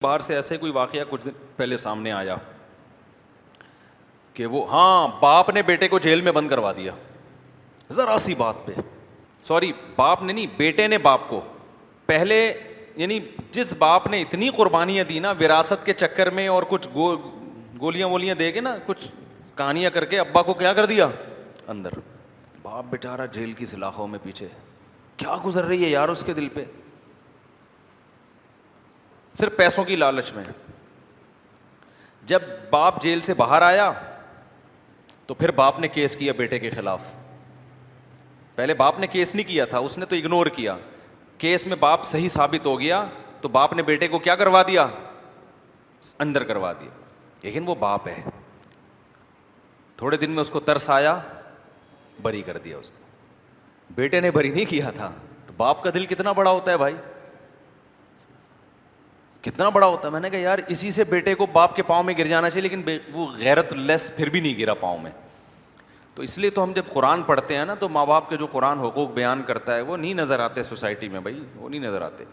باہر سے ایسے کوئی واقعہ کچھ دن پہلے سامنے آیا کہ وہ باپ نے بیٹے کو جیل میں بند کروا دیا ذرا سی بات پہ. سوری, باپ نے نہیں, بیٹے نے باپ کو. پہلے یعنی جس باپ نے اتنی قربانیاں دی نا وراثت کے چکر میں, اور کچھ گولیاں وولیاں دے کے نا, کچھ کہانیاں کر کے ابا کو کیا کر دیا اندر. باپ بیچارہ جیل کی سلاخوں میں پیچھے. کیا گزر رہی ہے یار اس کے دل پہ, صرف پیسوں کی لالچ میں. جب باپ جیل سے باہر آیا تو پھر باپ نے کیس کیا بیٹے کے خلاف. پہلے باپ نے کیس نہیں کیا تھا, اس نے تو اگنور کیا. کیس میں باپ صحیح ثابت ہو گیا تو باپ نے بیٹے کو کیا کروا دیا, اندر کروا دیا. لیکن وہ باپ ہے, تھوڑے دن میں اس کو ترس آیا, بری کر دیا اس کو. بیٹے نے بری نہیں کیا تھا. تو باپ کا دل کتنا بڑا ہوتا ہے بھائی, کتنا بڑا ہوتا ہے. میں نے کہا یار اسی سے بیٹے کو باپ کے پاؤں میں گر جانا چاہیے, لیکن وہ غیرت لیس پھر بھی نہیں گرا پاؤں میں. تو اس لیے تو ہم جب قرآن پڑھتے ہیں نا تو ماں باپ کے جو قرآن حقوق بیان کرتا ہے وہ نہیں نظر آتے سوسائٹی میں بھائی, وہ نہیں نظر آتے.